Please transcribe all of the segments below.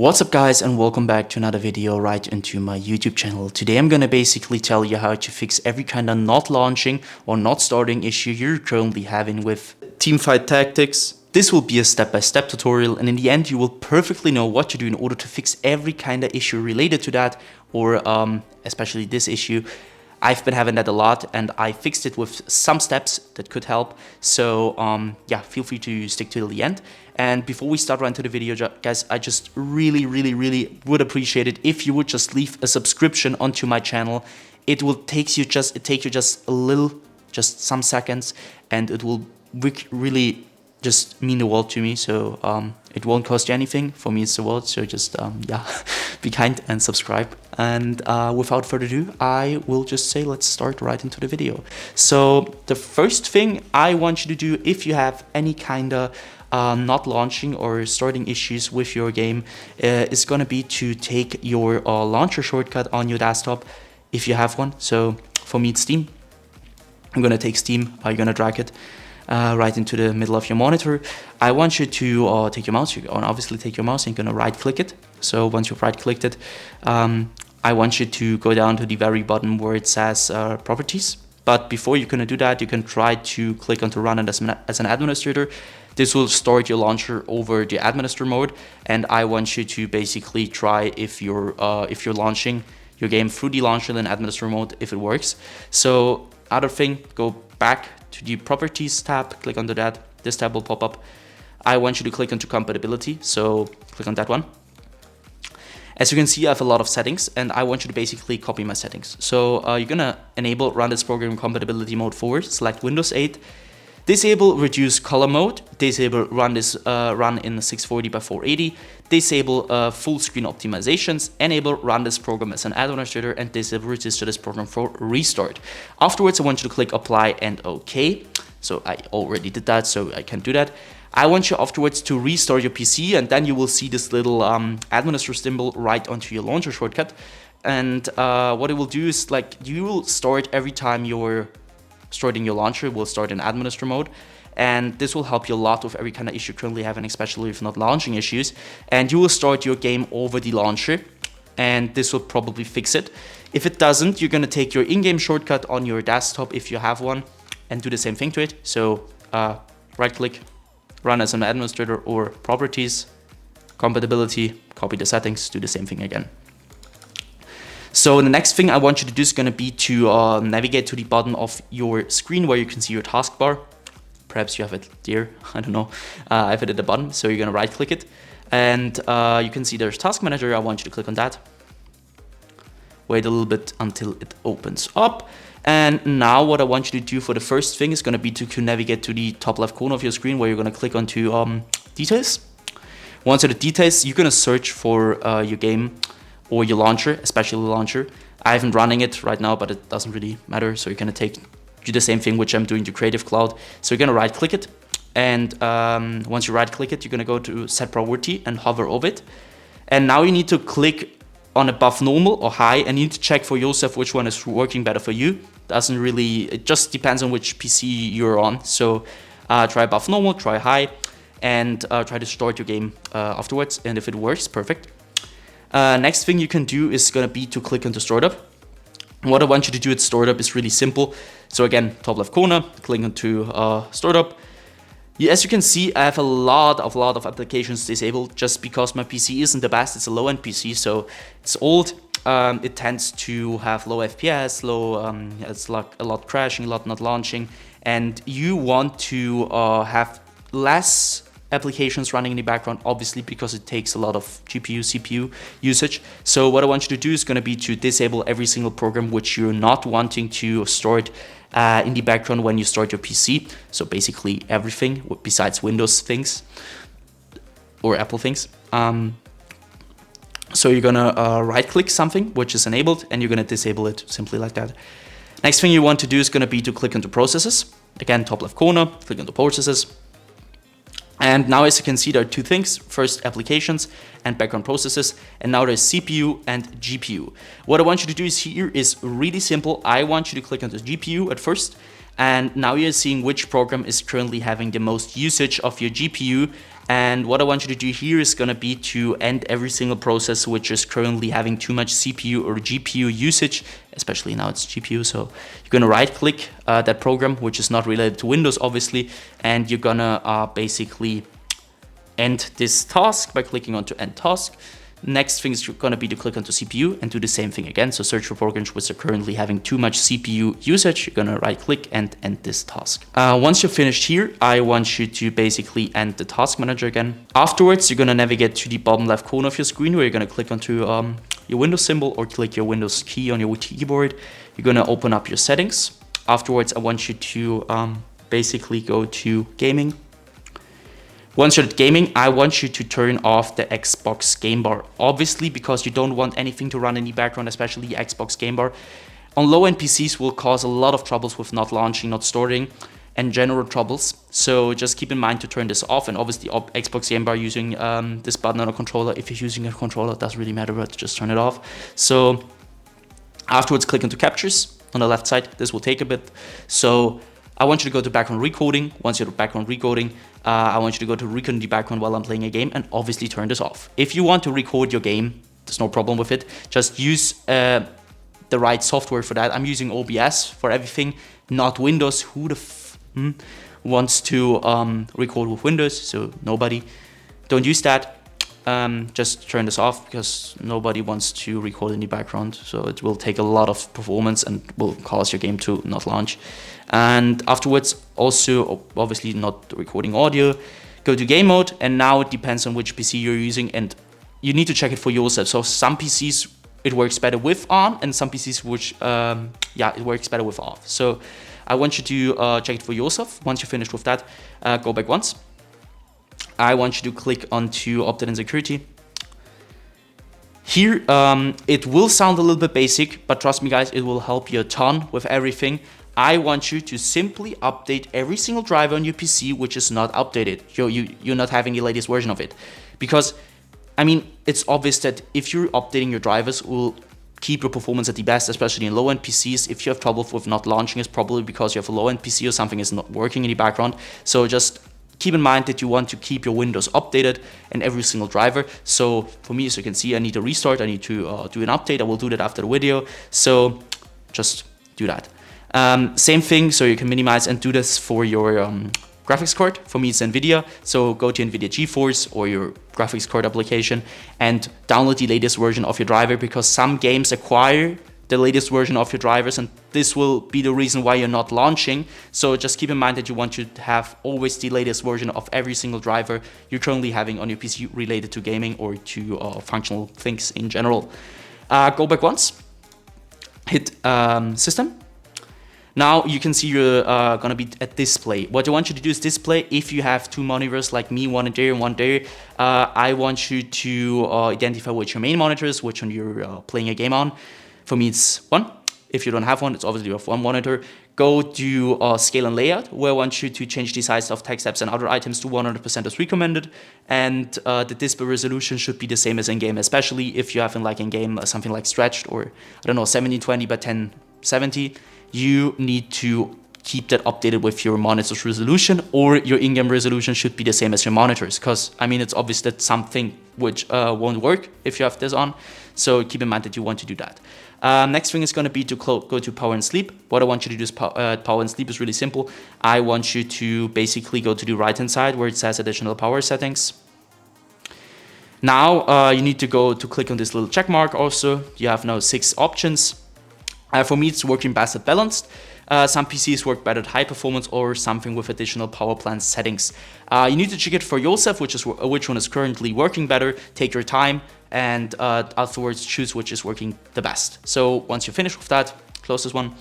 What's up guys, and welcome back to another video right into my YouTube channel. Today I'm gonna basically tell you how to fix every kind of not launching or not starting issue you're currently having with Teamfight Tactics. This will be a step-by-step tutorial, and in the end you will perfectly know what to do in order to fix every kind of issue related to that, or especially this issue. I've been having that a lot, and I fixed it with some steps that could help. So yeah, feel free to stick till the end. And before we start right into the video, guys, I just really would appreciate it if you would just leave a subscription onto my channel. It will take you just some seconds, and it will really just mean the world to me. So it won't cost you anything. For me, it's the world. So just yeah, be kind and subscribe. And without further ado, I will just say let's start right into the video. So the first thing I want you to do, if you have any kind of not launching or starting issues with your game, is going to be to take your launcher shortcut on your desktop if you have one. So for me, it's Steam. I'm going to take Steam. You're going to drag it right into the middle of your monitor. I want you to take your mouse. You're going to obviously take your mouse and you're going to right click it. So once you've right clicked it, I want you to go down to the very bottom where it says properties. But before you're going to do that, you can try to click onto run it as an administrator. This will start your launcher over the administrator mode, and I want you to basically try if you're launching your game through the launcher in administrator mode, if it works. So other thing, go back to the properties tab, click onto that. This tab will pop up. I want you to click onto compatibility, so click on that one. As you can see, I have a lot of settings, and I want you to basically copy my settings. So you're gonna enable run this program compatibility mode 4, select Windows 8, disable reduce color mode, disable run this run in 640 by 480, disable full screen optimizations, enable run this program as an administrator, and disable register this program for restart. Afterwards, I want you to click apply and OK. So I already did that, so I can't do that. I want you afterwards to restart your PC, and then you will see this little administrator symbol right onto your launcher shortcut. And what it will do is, like, you will start every time you're starting your launcher, will start in administrator mode, and this will help you a lot with every kind of issue currently having, especially if not launching issues. And you will start your game over the launcher, and this will probably fix it. If it doesn't, you're going to take your in-game shortcut on your desktop if you have one and do the same thing to it. So right click, run as an administrator, or properties, compatibility, copy the settings, do the same thing again. So the next thing I want you to do is going to be to navigate to the bottom of your screen where you can see your taskbar. Perhaps you have it there, I don't know. I have it at the bottom, so you're going to right click it. And you can see there's Task Manager. I want you to click on that. Wait a little bit until it opens up. And now what I want you to do for the first thing is going to be to navigate to the top left corner of your screen where you're going to click onto details. Once you're the details, you're going to search for your game or your launcher, especially the launcher. I haven't running it right now, but it doesn't really matter. So you're going to do the same thing which I'm doing to Creative Cloud. So you're going to right click it. And once you right click it, you're going to go to set priority and hover over it. And now you need to click on above normal or high, and you need to check for yourself which one is working better for you. It just depends on which PC you're on. So try above normal, try high, and try to start your game afterwards. And if it works, perfect. Next thing you can do is going to be to click into startup. What I want you to do at startup is really simple. So again, top left corner, click into startup. As you can see, I have a lot of applications disabled just because my PC isn't the best. It's a low-end PC, so it's old. It tends to have low FPS, it's like a lot crashing, a lot not launching, and you want to have less applications running in the background, obviously, because it takes a lot of GPU, CPU usage. So what I want you to do is going to be to disable every single program which you're not wanting to start in the background when you start your PC. So basically everything besides Windows things or Apple things. So you're gonna right click something which is enabled, and you're gonna disable it simply like that. Next thing you want to do is gonna be to click into processes. Again, top left corner, click into processes. And now, as you can see, there are two things. First, applications and background processes. And now there's CPU and GPU. What I want you to do is really simple. I want you to click on the GPU at first. And now you're seeing which program is currently having the most usage of your GPU And what I want you to do here is gonna be to end every single process which is currently having too much CPU or GPU usage, especially now it's GPU. So you're gonna right click that program, which is not related to Windows obviously, and you're gonna basically end this task by clicking onto end task. Next thing is going to be to click onto CPU and do the same thing again. So search for programs which are currently having too much CPU usage. You're going to right click and end this task. Once you're finished here, I want you to basically end the task manager again. Afterwards, you're going to navigate to the bottom left corner of your screen where you're going to click onto your Windows symbol or click your Windows key on your keyboard. You're going to open up your settings. Afterwards, I want you to basically go to gaming. Once you're at gaming, I want you to turn off the Xbox game bar. Obviously, because you don't want anything to run in the background, especially the Xbox game bar. On low-end PCs will cause a lot of troubles with not launching, not storing, and general troubles. So just keep in mind to turn this off. And obviously, Xbox game bar using this button on a controller. If you're using a controller, it doesn't really matter, but just turn it off. So afterwards, click into captures on the left side. This will take a bit. So I want you to go to background recording. Once you're background recording, I want you to go to record in the background while I'm playing a game and obviously turn this off. If you want to record your game, there's no problem with it. Just use the right software for that. I'm using OBS for everything, not Windows. Who the wants to record with Windows? So nobody. Don't use that. Just turn this off because nobody wants to record in the background. So it will take a lot of performance and will cause your game to not launch. And afterwards, also obviously not recording audio, go to game mode. And now it depends on which PC you're using and you need to check it for yourself. So some PCs, it works better with on and some PCs which, it works better with off. So I want you to check it for yourself. Once you're finished with that, go back once. I want you to click onto update and security. Here, it will sound a little bit basic, but trust me guys, it will help you a ton with everything. I want you to simply update every single driver on your PC which is not updated. You're not having the latest version of it. Because, I mean, it's obvious that if you're updating your drivers, it will keep your performance at the best, especially in low-end PCs. If you have trouble with not launching, it's probably because you have a low-end PC or something is not working in the background. So just keep in mind that you want to keep your Windows updated and every single driver. So for me, as you can see, I need to restart. I need to do an update. I will do that after the video. So just do that. Same thing, so you can minimize and do this for your graphics card. For me, it's NVIDIA. So go to NVIDIA GeForce or your graphics card application and download the latest version of your driver because some games acquire the latest version of your drivers and this will be the reason why you're not launching. So just keep in mind that you want to have always the latest version of every single driver you're currently having on your PC related to gaming or to functional things in general. Go back once, hit system. Now you can see you're gonna be at display. What I want you to do is display. If you have two monitors like me, one there and one there, I want you to identify which your main monitor is, which one you're playing a game on. For me, it's one. If you don't have one, it's obviously you have one monitor. Go to scale and layout, where I want you to change the size of text apps and other items to 100% as recommended. And the display resolution should be the same as in-game, especially if you have in-game something like stretched or, I don't know, 1720 by 1070. You need to keep that updated with your monitor's resolution or your in-game resolution should be the same as your monitors. Because, I mean, it's obvious that something which won't work if you have this on. So keep in mind that you want to do that. Next thing is going to be to go to power and sleep. What I want you to do is power and sleep is really simple. I want you to basically go to the right hand side where it says additional power settings. Now you need to go to click on this little check mark also. You have now 6 options. For me, it's working best at balanced. Some PCs work better at high performance or something with additional power plant settings. You need to check it for yourself, which one is currently working better. Take your time and afterwards choose which is working the best. So once you're finished with that, close this one.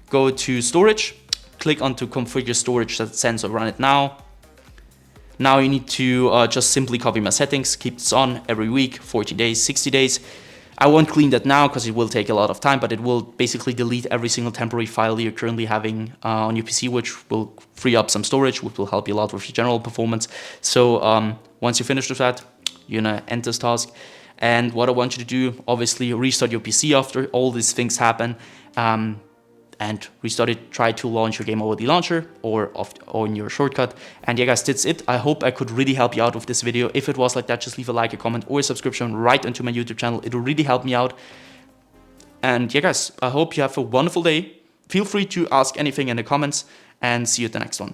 Go to storage, click on to configure storage sensor, run it now. Now you need to just simply copy my settings, keep this on every week, 40 days, 60 days. I won't clean that now because it will take a lot of time, but it will basically delete every single temporary file you're currently having on your PC, which will free up some storage, which will help you a lot with your general performance. So once you're finished with that, you're gonna end this task. And what I want you to do, obviously restart your PC after all these things happen. and try to launch your game over the launcher or in your shortcut. And yeah guys, that's it. I hope I could really help you out with this video. If it was like that, just leave a like, a comment, or a subscription right onto my YouTube channel. It will really help me out. And yeah guys, I hope you have a wonderful day. Feel free to ask anything in the comments, and see you at the next one.